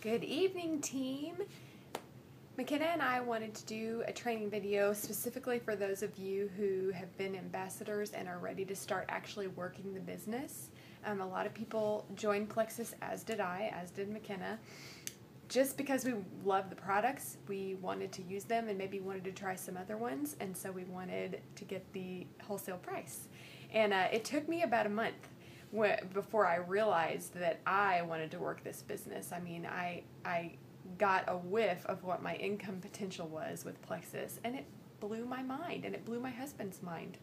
Good evening, team. McKenna and I wanted to do a training video specifically for those of you who have been ambassadors and are ready to start actually working the business. A lot of people joined Plexus, as did I, as did McKenna. Just because we love the products, we wanted to use them and maybe wanted to try some other ones, and so we wanted to get the wholesale price. And it took me about a month before I realized that I wanted to work this business. I mean, I got a whiff of what my income potential was with Plexus, and it blew my mind, and it blew my husband's mind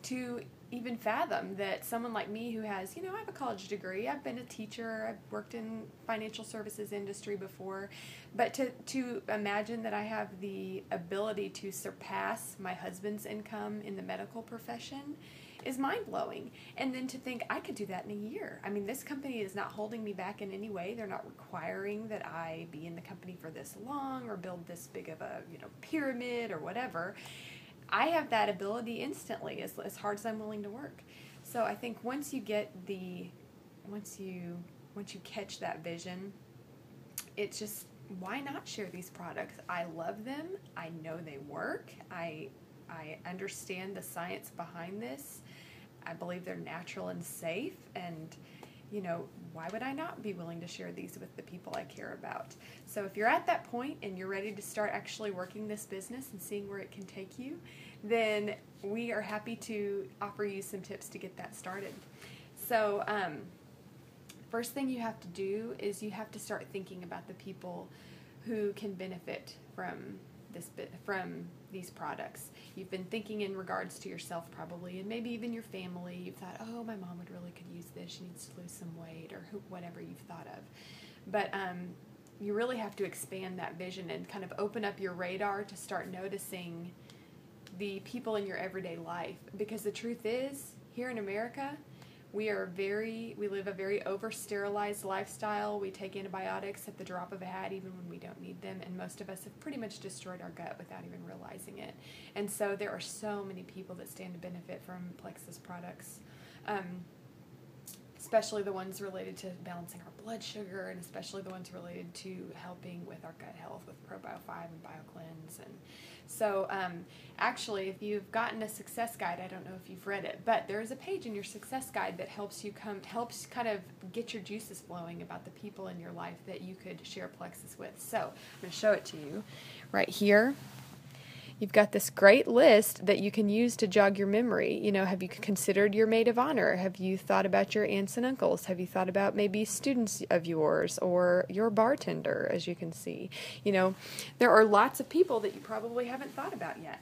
to even fathom that someone like me who has, I have a college degree, I've been a teacher, I've worked in financial services industry before, but to imagine that I have the ability to surpass my husband's income in the medical profession is mind-blowing. And then to think I could do that in a year. I mean, this company is not holding me back in any way. They're not requiring that I be in the company for this long or build this big of a pyramid or whatever. I have that ability instantly, as hard as I'm willing to work. So I think once you catch that vision, it's just, why not share these products? I love them. I know they work. I understand the science behind this. I believe they're natural and safe, and why would I not be willing to share these with the people I care about? So if you're at that point and you're ready to start actually working this business and seeing where it can take you, then we are happy to offer you some tips to get that started. So first thing you have to do is you have to start thinking about the people who can benefit from these products. You've been thinking in regards to yourself probably, and maybe even your family. You've thought, oh, my mom could use this. She needs to lose some weight, or whatever you've thought of. But you really have to expand that vision and kind of open up your radar to start noticing the people in your everyday life. Because the truth is, here in America, we live a very over-sterilized lifestyle. We take antibiotics at the drop of a hat even when we don't need them, and most of us have pretty much destroyed our gut without even realizing it. And so there are so many people that stand to benefit from Plexus products, especially the ones related to balancing our blood sugar, and especially the ones related to helping with our gut health with ProBio 5 and BioCleanse. And so actually, if you've gotten a success guide, I don't know if you've read it, but there is a page in your success guide that helps kind of get your juices flowing about the people in your life that you could share Plexus with. So I'm going to show it to you right here. You've got this great list that you can use to jog your memory. Have you considered your maid of honor? Have you thought about your aunts and uncles? Have you thought about maybe students of yours or your bartender, as you can see? There are lots of people that you probably haven't thought about yet.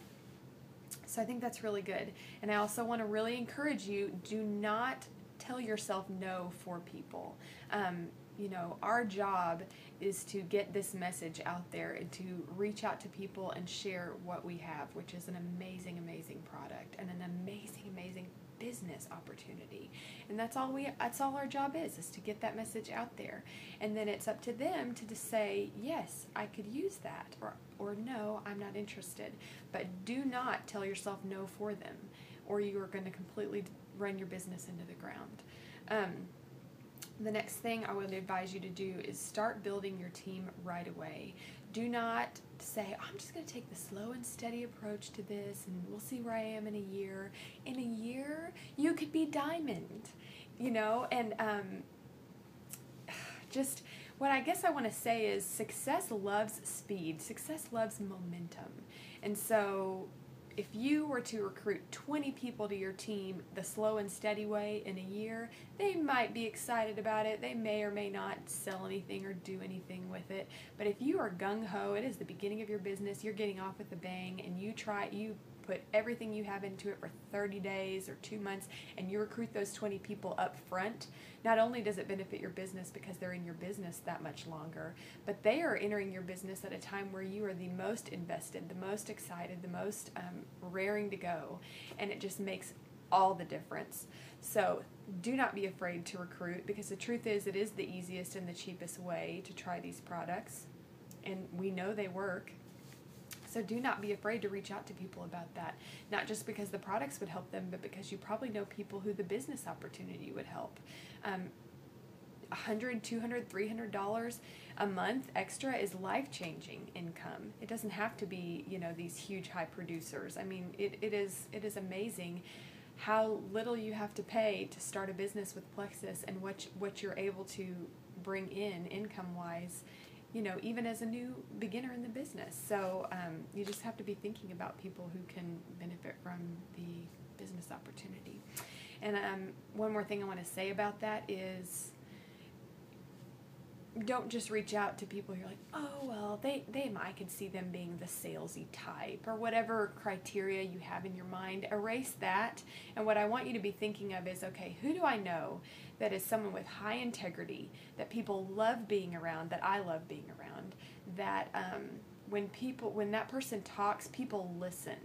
So I think that's really good. And I also want to really encourage you, do not tell yourself no for people. Our job is to get this message out there and to reach out to people and share what we have, which is an amazing, amazing product and an amazing, amazing business opportunity. And that's all our job is to get that message out there. And then it's up to them to just say, yes, I could use that, or no, I'm not interested. But do not tell yourself no for them, or you are going to completely run your business into the ground. The next thing I would advise you to do is start building your team right away. Do not say, I'm just going to take the slow and steady approach to this and we'll see where I am in a year. In a year, you could be diamond, and just what I guess I want to say is success loves speed. Success loves momentum. And so if you were to recruit 20 people to your team the slow and steady way in a year, they might be excited about it. They may or may not sell anything or do anything with it. But if you are gung-ho, it is the beginning of your business, you're getting off with a bang, and you put everything you have into it for 30 days or 2 months, and you recruit those 20 people up front, not only does it benefit your business because they're in your business that much longer, but they are entering your business at a time where you are the most invested, the most excited, the most raring to go, and it just makes all the difference. So do not be afraid to recruit, because the truth is it is the easiest and the cheapest way to try these products, and we know they work. So do not be afraid to reach out to people about that, not just because the products would help them, but because you probably know people who the business opportunity would help. $100, $200, $300 a month extra is life-changing income. It doesn't have to be, these huge high producers. I mean, it is amazing how little you have to pay to start a business with Plexus, and what you're able to bring in income-wise, even as a new beginner in the business. So you just have to be thinking about people who can benefit from the business opportunity. And one more thing I want to say about that is, don't just reach out to people who are like, oh, well, I could see them being the salesy type, or whatever criteria you have in your mind. Erase that. And what I want you to be thinking of is, okay, who do I know that is someone with high integrity, that people love being around, that I love being around, that when that person talks, people listen.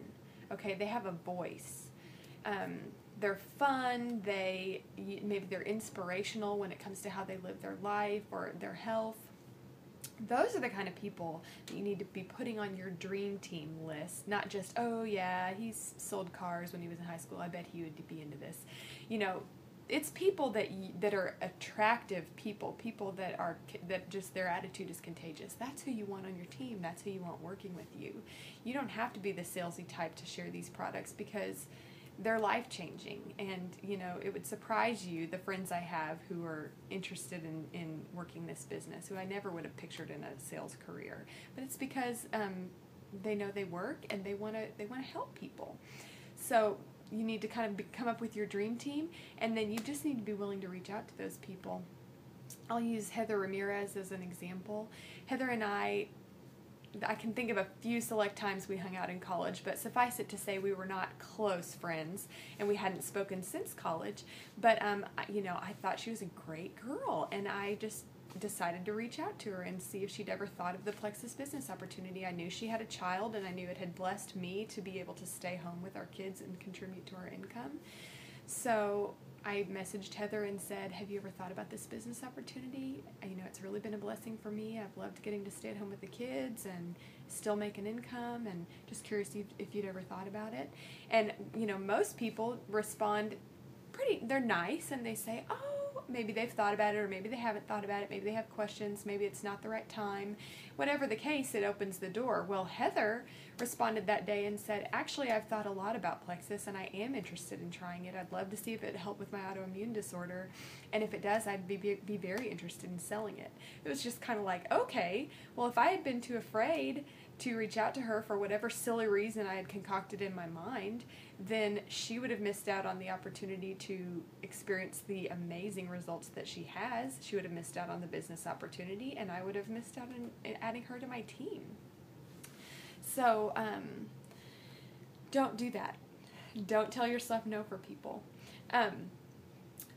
Okay, they have a voice. They're fun, maybe they're inspirational when it comes to how they live their life or their health. Those are the kind of people that you need to be putting on your dream team list, not just, oh yeah, he's sold cars when he was in high school, I bet he would be into this. It's people that are attractive people that just their attitude is contagious. That's who you want on your team. That's who you want working with you. You don't have to be the salesy type to share these products, because they're life-changing, and it would surprise you, the friends I have who are interested in working this business, who I never would have pictured in a sales career. But it's because they know they work and they want to help people. So you need to kind of come up with your dream team, and then you just need to be willing to reach out to those people. I'll use Heather Ramirez as an example. Heather and I can think of a few select times we hung out in college, but suffice it to say we were not close friends, and we hadn't spoken since college. But I thought she was a great girl, and I just decided to reach out to her and see if she'd ever thought of the Plexus business opportunity. I knew she had a child, and I knew it had blessed me to be able to stay home with our kids and contribute to our income. So I messaged Heather and said, have you ever thought about this business opportunity? It's really been a blessing for me. I've loved getting to stay at home with the kids and still make an income, and just curious if you'd ever thought about it. And, most people respond they're nice, and they say, oh, maybe they've thought about it, or maybe they haven't thought about it. Maybe they have questions. Maybe it's not the right time. Whatever the case, it opens the door. Well, Heather responded that day and said, actually, I've thought a lot about Plexus, and I am interested in trying it. I'd love to see if it helped with my autoimmune disorder, and if it does, I'd be very interested in selling it. It was just kind of like, okay, well, if I had been too afraid to reach out to her for whatever silly reason I had concocted in my mind, then she would have missed out on the opportunity to experience the amazing results that she has. She would have missed out on the business opportunity, and I would have missed out on adding her to my team. So don't do that. Don't tell yourself no for people.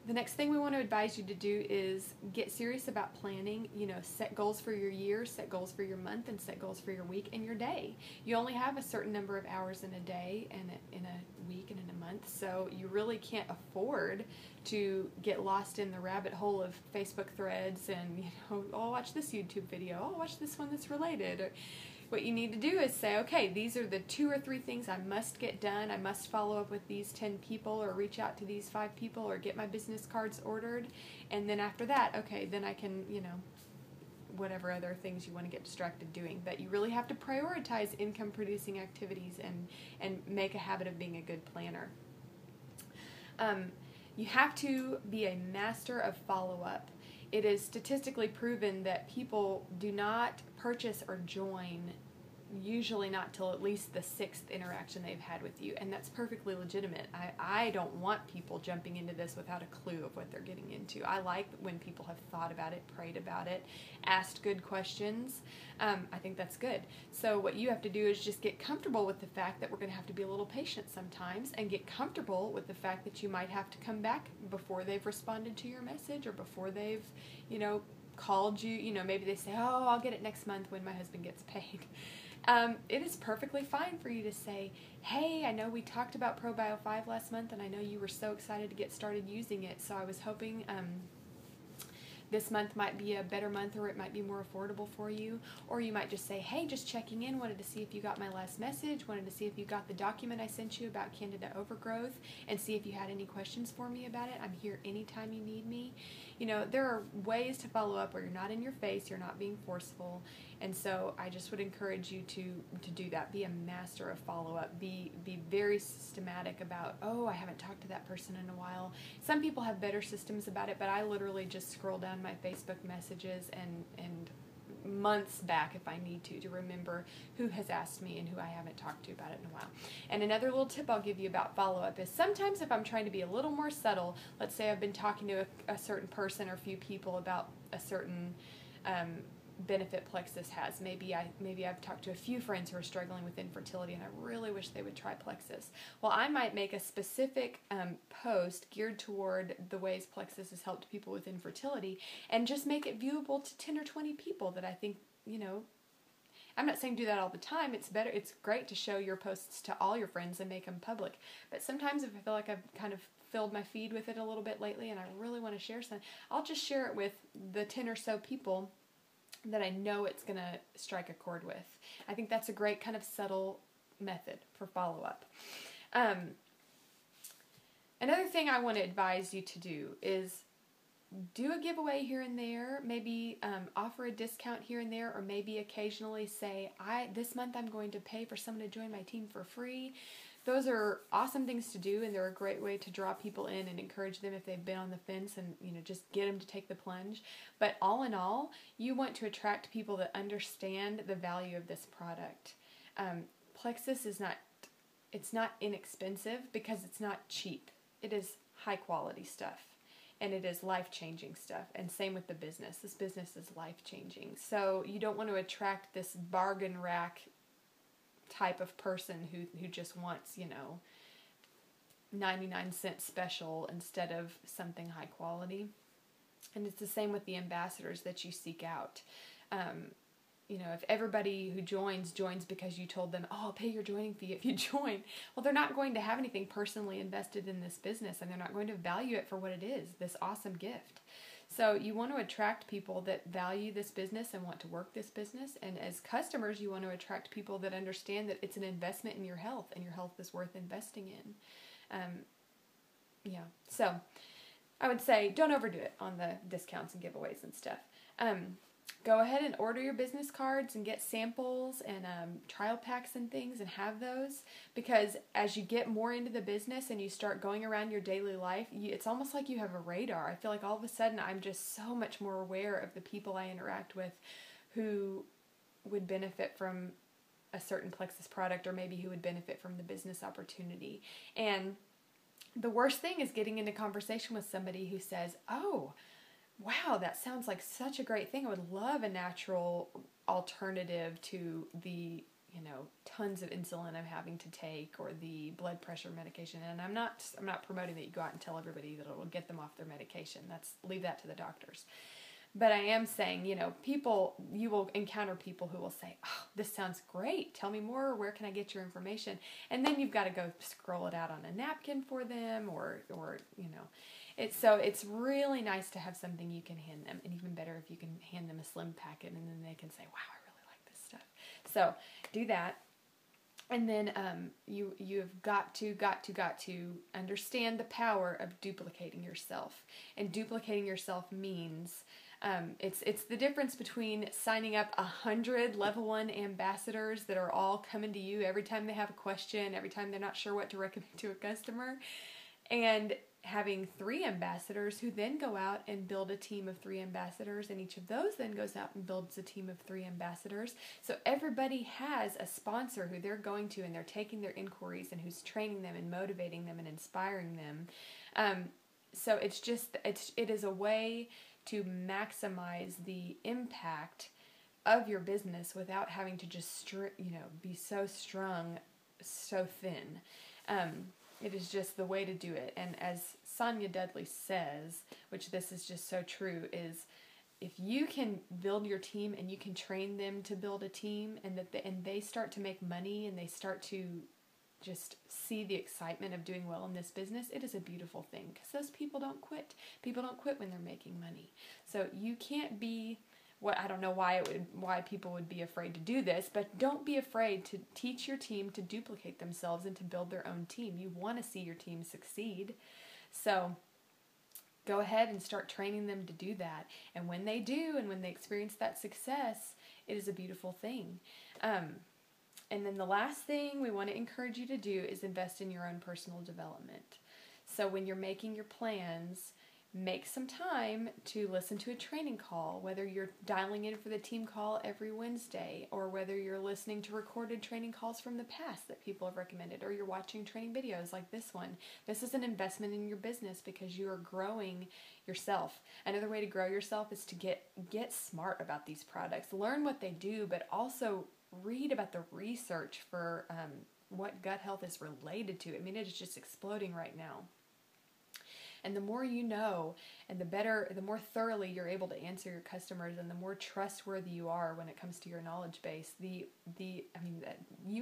The next thing we want to advise you to do is get serious about planning. Set goals for your year, set goals for your month, and set goals for your week and your day. You only have a certain number of hours in a day, and in a week, and in a month, so you really can't afford to get lost in the rabbit hole of Facebook threads and, oh, I'll watch this YouTube video, oh, I'll watch this one that's related. What you need to do is say, okay, these are the 2 or 3 things I must get done. I must follow up with these 10 people, or reach out to these 5 people, or get my business cards ordered. And then after that, okay, then I can, whatever other things you want to get distracted doing. But you really have to prioritize income-producing activities and make a habit of being a good planner. You have to be a master of follow-up. It is statistically proven that people do not purchase or join, usually not till at least the 6th interaction they've had with you, and that's perfectly legitimate. I don't want people jumping into this without a clue of what they're getting into. I like when people have thought about it, prayed about it, asked good questions. I think that's good. So what you have to do is just get comfortable with the fact that we're going to have to be a little patient sometimes, and get comfortable with the fact that you might have to come back before they've responded to your message, or before they've, called you. Maybe they say, oh, I'll get it next month when my husband gets paid. It is perfectly fine for you to say, hey, I know we talked about ProBio 5 last month, and I know you were so excited to get started using it, so I was hoping this month might be a better month, or it might be more affordable for you. Or you might just say, hey, just checking in, wanted to see if you got my last message, wanted to see if you got the document I sent you about candida overgrowth, and see if you had any questions for me about it. I'm here anytime you need me. You know, there are ways to follow up where you're not in your face, you're not being forceful. And so I just would encourage you to do that. Be a master of follow-up. Be very systematic about, oh, I haven't talked to that person in a while. Some people have better systems about it, but I literally just scroll down my Facebook messages and months back if I need to remember who has asked me and who I haven't talked to about it in a while. And another little tip I'll give you about follow-up is sometimes if I'm trying to be a little more subtle, let's say I've been talking to a certain person or a few people about a certain benefit Plexus has. Maybe I've talked to a few friends who are struggling with infertility and I really wish they would try Plexus. Well, I might make a specific post geared toward the ways Plexus has helped people with infertility and just make it viewable to 10 or 20 people that I think, you know, I'm not saying do that all the time. It's great to show your posts to all your friends and make them public. But sometimes if I feel like I've kind of filled my feed with it a little bit lately and I really want to share something, I'll just share it with the 10 or so people that I know it's going to strike a chord with. I think that's a great kind of subtle method for follow-up. Another thing I want to advise you to do is do a giveaway here and there, maybe offer a discount here and there, or maybe occasionally say, this month I'm going to pay for someone to join my team for free. Those are awesome things to do, and they're a great way to draw people in and encourage them if they've been on the fence and, you know, just get them to take the plunge. But all in all, you want to attract people that understand the value of this product. Plexus is not inexpensive because it's not cheap. It is high quality stuff. And it is life-changing stuff. And same with the business. This business is life-changing. So you don't want to attract this bargain rack type of person who just wants, you know, 99-cent special instead of something high quality. And it's the same with the ambassadors that you seek out. You know, if everybody who joins because you told them, oh, I'll pay your joining fee if you join, well, they're not going to have anything personally invested in this business, and they're not going to value it for what it is, this awesome gift. So you want to attract people that value this business and want to work this business. And as customers, you want to attract people that understand that it's an investment in your health and your health is worth investing in. So I would say don't overdo it on the discounts and giveaways and stuff. Go ahead and order your business cards and get samples and trial packs and things and have those, because as you get more into the business and you start going around your daily life, it's almost like you have a radar. I feel like all of a sudden I'm just so much more aware of the people I interact with who would benefit from a certain Plexus product, or maybe who would benefit from the business opportunity. And the worst thing is getting into conversation with somebody who says, oh, wow, that sounds like such a great thing. I would love a natural alternative to the, you know, tons of insulin I'm having to take or the blood pressure medication. And I'm not promoting that you go out and tell everybody that it will get them off their medication. Leave that to the doctors. But I am saying, you know, you will encounter people who will say, oh, this sounds great. Tell me more. Where can I get your information? And then you've got to go scroll it out on a napkin for them, or you know. It's really nice to have something you can hand them, and even better if you can hand them a slim packet and then they can say, wow, I really like this stuff. So do that. And then you've got to understand the power of duplicating yourself. And duplicating yourself means it's the difference between signing up 100 level 1 ambassadors that are all coming to you every time they have a question, every time they're not sure what to recommend to a customer, and having 3 ambassadors who then go out and build a team of 3 ambassadors, and each of those then goes out and builds a team of 3 ambassadors. So everybody has a sponsor who they're going to, and they're taking their inquiries, and who's training them and motivating them and inspiring them. So it is a way to maximize the impact of your business without having to just be so strung so thin. It is just the way to do it. And as Sonia Dudley says, which this is just so true, is if you can build your team and you can train them to build a team, and they start to make money and they start to just see the excitement of doing well in this business, it is a beautiful thing because those people don't quit. People don't quit when they're making money. So you can't be I don't know why people would be afraid to do this, but don't be afraid to teach your team to duplicate themselves and to build their own team. You want to see your team succeed. So go ahead and start training them to do that. And when they do, and when they experience that success, it is a beautiful thing. And then the last thing we want to encourage you to do is invest in your own personal development. So when you're making your plans, make some time to listen to a training call, whether you're dialing in for the team call every Wednesday, or whether you're listening to recorded training calls from the past that people have recommended, or you're watching training videos like this one. This is an investment in your business because you are growing yourself. Another way to grow yourself is to get smart about these products. Learn what they do, but also read about the research for what gut health is related to. I mean, it is just exploding right now. And the more you know, and the more thoroughly you're able to answer your customers, and the more trustworthy you are when it comes to your knowledge base, you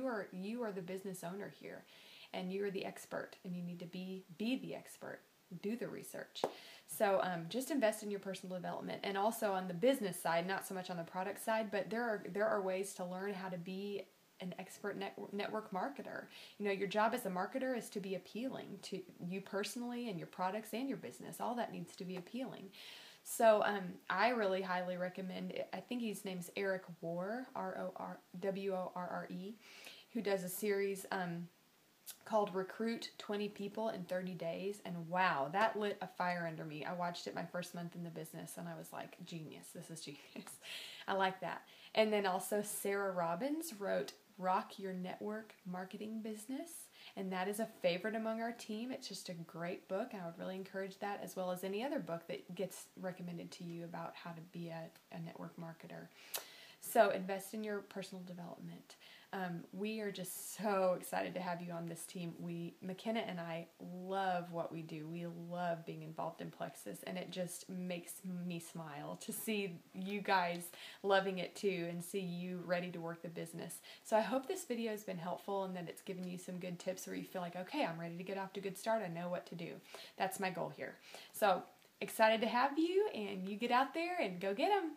are the business owner here, and you are the expert, and you need to be the expert. Do the research. So just invest in your personal development, and also on the business side, not so much on the product side, but there are ways to learn how to be an expert network marketer. You know, your job as a marketer is to be appealing to you personally and your products and your business. All that needs to be appealing. So I really highly recommend, I think his name's Eric Worre, Worre, who does a series called Recruit 20 People in 30 Days. And wow, that lit a fire under me. I watched it my first month in the business and I was like, genius. This is genius. I like that. And then also Sarah Robbins wrote Rock Your Network Marketing Business, and that is a favorite among our team. It's just a great book, and I would really encourage that, as well as any other book that gets recommended to you about how to be a network marketer. So invest in your personal development. We are just so excited to have you on this team. McKenna and I love what we do. We love being involved in Plexus, and it just makes me smile to see you guys loving it too and see you ready to work the business. So I hope this video has been helpful and that it's given you some good tips where you feel like, okay, I'm ready to get off to a good start. I know what to do. That's my goal here. So excited to have you, and you get out there and go get them.